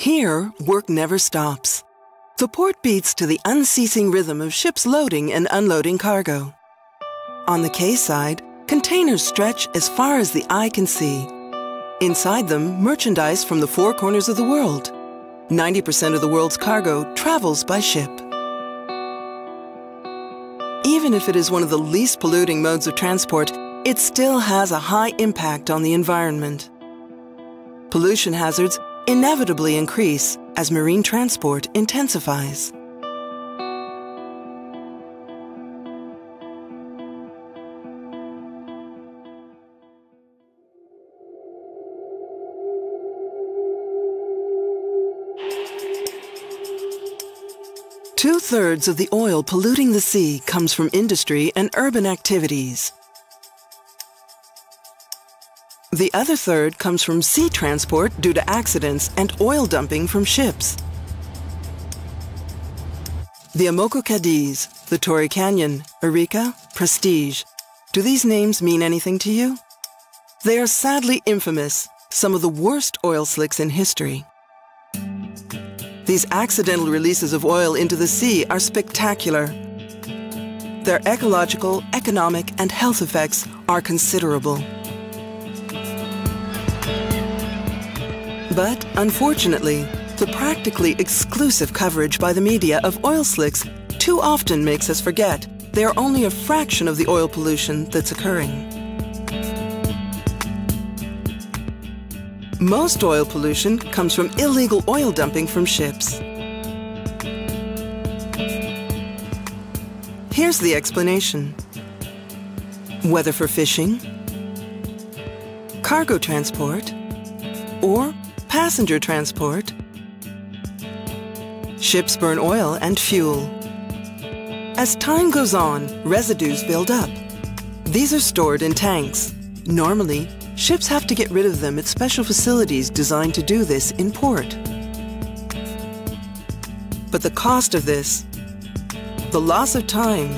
Here, work never stops. The port beats to the unceasing rhythm of ships loading and unloading cargo. On the quayside, containers stretch as far as the eye can see. Inside them, merchandise from the four corners of the world. 90% of the world's cargo travels by ship. Even if it is one of the least polluting modes of transport, it still has a high impact on the environment. Pollution hazards inevitably increase as marine transport intensifies. Two-thirds of the oil polluting the sea comes from industry and urban activities. The other third comes from sea transport due to accidents and oil dumping from ships. The Amoco Cadiz, the Torrey Canyon, Arica, Prestige. Do these names mean anything to you? They are sadly infamous, some of the worst oil slicks in history. These accidental releases of oil into the sea are spectacular. Their ecological, economic, and health effects are considerable. But, unfortunately, the practically exclusive coverage by the media of oil slicks too often makes us forget they are only a fraction of the oil pollution that's occurring. Most oil pollution comes from illegal oil dumping from ships. Here's the explanation. Whether for fishing, cargo transport, or passenger transport, ships burn oil and fuel. As time goes on, residues build up. These are stored in tanks. Normally, ships have to get rid of them at special facilities designed to do this in port. But the cost of this, the loss of time,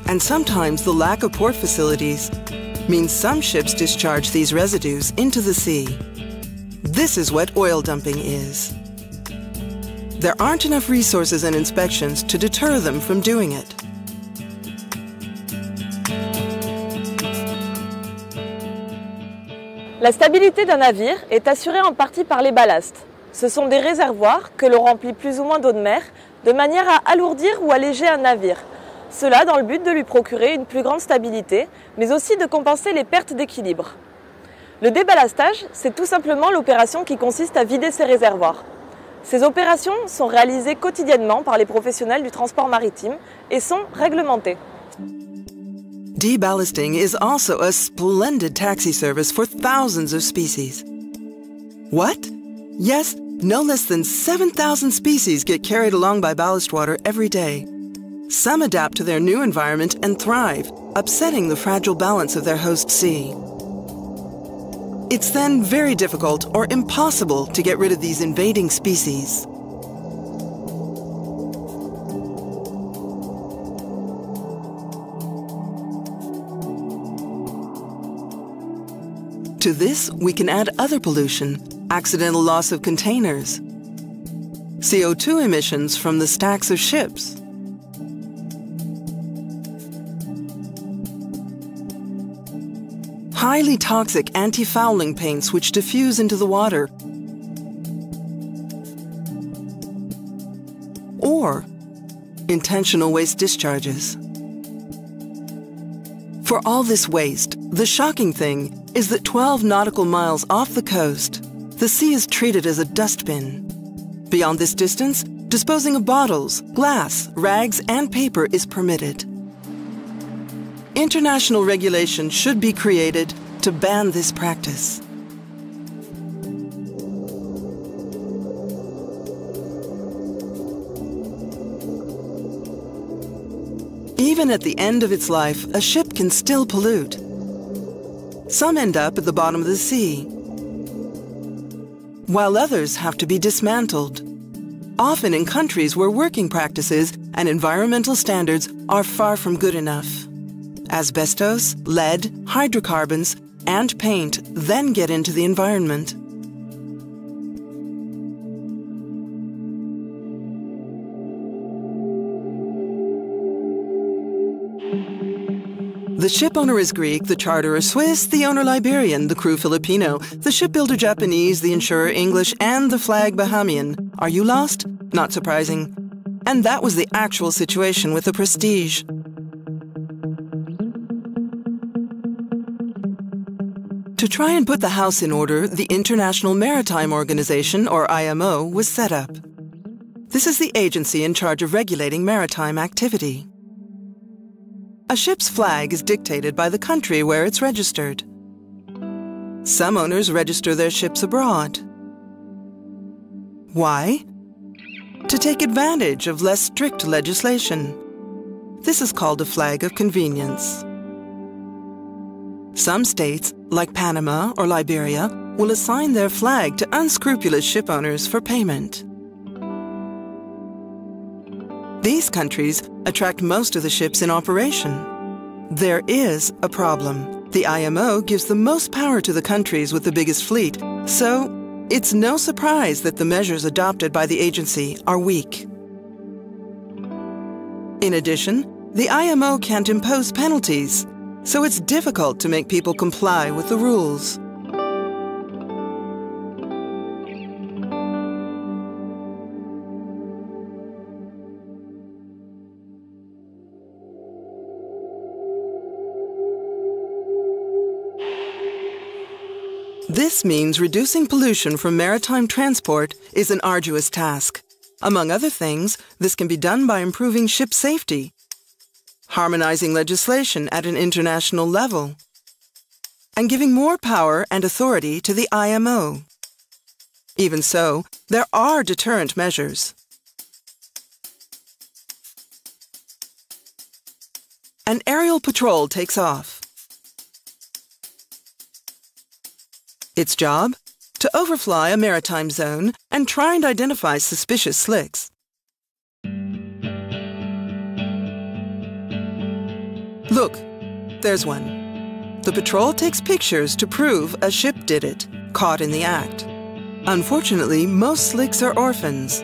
and sometimes the lack of port facilities, means some ships discharge these residues into the sea. This is what oil dumping is. There aren't enough resources and inspections to deter them from doing it. La stabilité d'un navire est assurée en partie par les ballasts. Ce sont des réservoirs que l'on remplit plus ou moins d'eau de mer, de manière à alourdir ou alléger un navire. Cela dans le but de lui procurer une plus grande stabilité, mais aussi de compenser les pertes d'équilibre. Le déballastage, c'est tout simplement l'opération qui consiste à vider ces réservoirs. Ces opérations sont réalisées quotidiennement par les professionnels du transport maritime et sont réglementées. Deballasting is also a splendid taxi service for thousands of species. What? Yes, no less than 7,000 species get carried along by ballast water every day. Some adapt to their new environment and thrive, upsetting the fragile balance of their host sea. It's then very difficult or impossible to get rid of these invading species. To this, we can add other pollution, accidental loss of containers, CO2 emissions from the stacks of ships, highly toxic anti-fouling paints which diffuse into the water, or intentional waste discharges. For all this waste, the shocking thing is that 12 nautical miles off the coast, the sea is treated as a dustbin. Beyond this distance, disposing of bottles, glass, rags, and paper is permitted. International regulation should be created to ban this practice. Even at the end of its life, a ship can still pollute. Some end up at the bottom of the sea, while others have to be dismantled, often in countries where working practices and environmental standards are far from good enough. Asbestos, lead, hydrocarbons, and paint then get into the environment. The ship owner is Greek, the charterer Swiss, the owner Liberian, the crew Filipino, the shipbuilder Japanese, the insurer English, and the flag Bahamian. Are you lost? Not surprising. And that was the actual situation with the Prestige. To try and put the house in order, the International Maritime Organization, or IMO, was set up. This is the agency in charge of regulating maritime activity. A ship's flag is dictated by the country where it's registered. Some owners register their ships abroad. Why? To take advantage of less strict legislation. This is called a flag of convenience. Some states, like Panama or Liberia, will assign their flag to unscrupulous ship owners for payment. These countries attract most of the ships in operation. There is a problem. The IMO gives the most power to the countries with the biggest fleet, so it's no surprise that the measures adopted by the agency are weak. In addition, the IMO can't impose penalties, so it's difficult to make people comply with the rules. This means reducing pollution from maritime transport is an arduous task. Among other things, this can be done by improving ship safety, harmonizing legislation at an international level, and giving more power and authority to the IMO. Even so, there are deterrent measures. An aerial patrol takes off. Its job? To overfly a maritime zone and try and identify suspicious slicks. Look, there's one. The patrol takes pictures to prove a ship did it, caught in the act. Unfortunately, most slicks are orphans,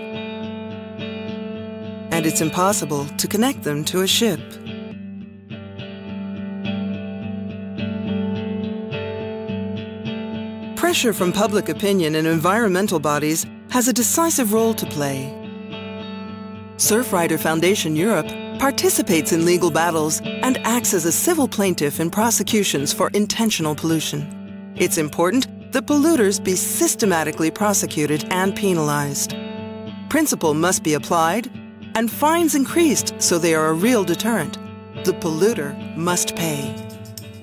and it's impossible to connect them to a ship. Pressure from public opinion and environmental bodies has a decisive role to play. Surfrider Foundation Europe participates in legal battles and acts as a civil plaintiff in prosecutions for intentional pollution. It's important that polluters be systematically prosecuted and penalized. Principle must be applied and fines increased so they are a real deterrent. The polluter must pay.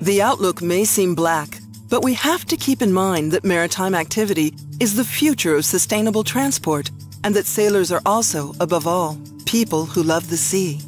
The outlook may seem black, but we have to keep in mind that maritime activity is the future of sustainable transport and that sailors are also, above all, people who love the sea.